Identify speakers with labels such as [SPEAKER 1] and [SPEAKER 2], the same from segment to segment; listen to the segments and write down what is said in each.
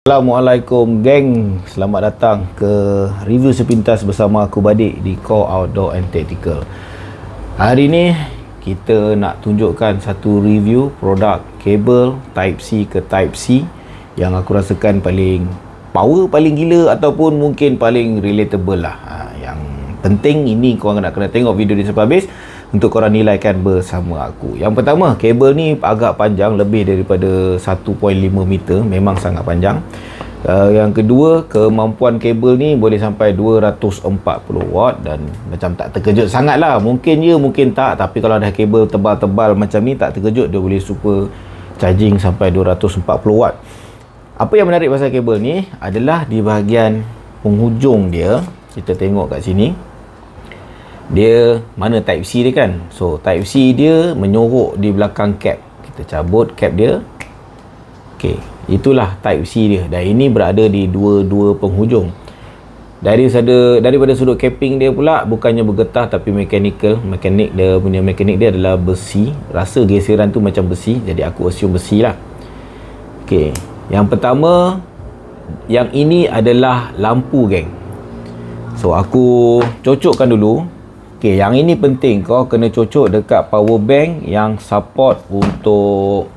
[SPEAKER 1] Assalamualaikum geng, selamat datang ke review sepintas bersama aku Badik di Core Outdoor and Tactical. Hari ni kita nak tunjukkan satu review produk kabel Type C ke Type C yang aku rasakan paling power, paling gila ataupun mungkin paling relatable lah. Yang penting ini korang nak kena tengok video ni sampai habis untuk korang nilaikan bersama aku. Yang pertama, kabel ni agak panjang, lebih daripada 1.5 meter, memang sangat panjang. Yang kedua, kemampuan kabel ni boleh sampai 240 watt dan macam tak terkejut sangat lah. Mungkin ya, mungkin tak, tapi kalau ada kabel tebal-tebal macam ni tak terkejut, dia boleh super charging sampai 240 watt. Apa yang menarik pasal kabel ni adalah di bahagian penghujung dia. Kita tengok kat sini, dia mana Type C dia kan. So Type C dia menyorok di belakang cap. Kita cabut cap dia. Okey, itulah Type C dia. Dan ini berada di dua-dua penghujung. Daripada sudut capping dia pula bukannya bergetah tapi mekanik dia adalah besi. Rasa geseran tu macam besi, jadi aku assume besi lah. Okey, yang pertama, yang ini adalah lampu geng. So aku cocokkan dulu. Okey, yang ini penting, kau kena cocok dekat power bank yang support untuk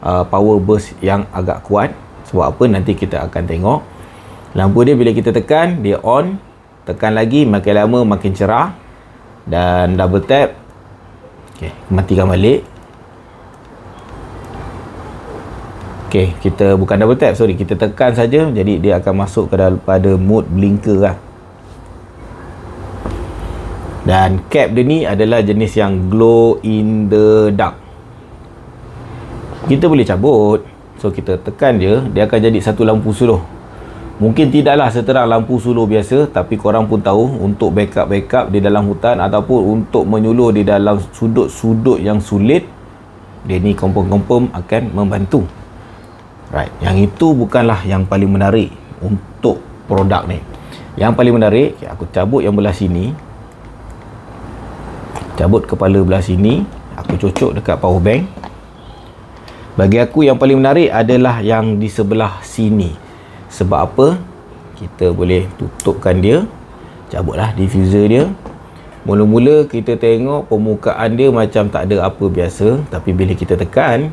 [SPEAKER 1] power burst yang agak kuat. Sebab apa, nanti kita akan tengok. Lampu dia bila kita tekan, dia on. Tekan lagi, makin lama makin cerah. Dan double tap. Okey, matikan balik. Okey, kita bukan double tap, sorry, kita tekan saja. Jadi dia akan masuk pada mode blinker lah. Dan cap dia ni adalah jenis yang glow in the dark. Kita boleh cabut. So kita tekan je, dia akan jadi satu lampu suluh. Mungkin tidaklah seterang lampu suluh biasa, tapi korang pun tahu untuk backup di dalam hutan ataupun untuk menyuluh di dalam sudut-sudut yang sulit, dia ni confirm akan membantu. Right, yang itu bukanlah yang paling menarik untuk produk ni. Yang paling menarik, aku cabut yang belah sini. Cabut kepala belah sini, aku cocok dekat power bank. Bagi aku yang paling menarik adalah yang di sebelah sini. Sebab apa? Kita boleh tutupkan dia. Cabutlah diffuser dia. Mula-mula kita tengok permukaan dia macam tak ada apa biasa, tapi bila kita tekan,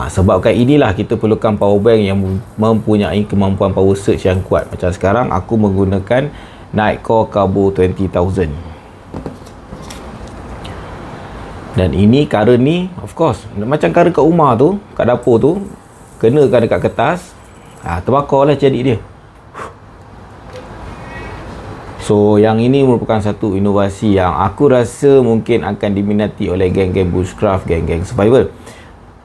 [SPEAKER 1] sebabkan inilah kita perlukan power bank yang mempunyai kemampuan power surge yang kuat. Macam sekarang aku menggunakan Nightcore Carbo 20,000. Dan ini current ni, of course, macam current kat rumah tu, kat dapur tu, kenakan dekat kertas, terbakar lah jadi dia. So yang ini merupakan satu inovasi yang aku rasa mungkin akan diminati oleh geng-geng bushcraft, geng-geng survival.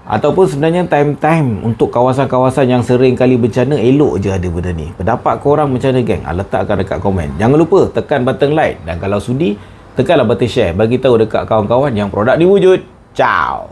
[SPEAKER 1] Ataupun sebenarnya time-time untuk kawasan-kawasan yang sering kali bencana, elok je ada benda ni. Pendapat korang macam mana geng? Letakkan dekat komen. Jangan lupa tekan button like, dan kalau sudi, tekanlah button share, bagi tahu dekat kawan-kawan yang produk ni wujud. Ciao.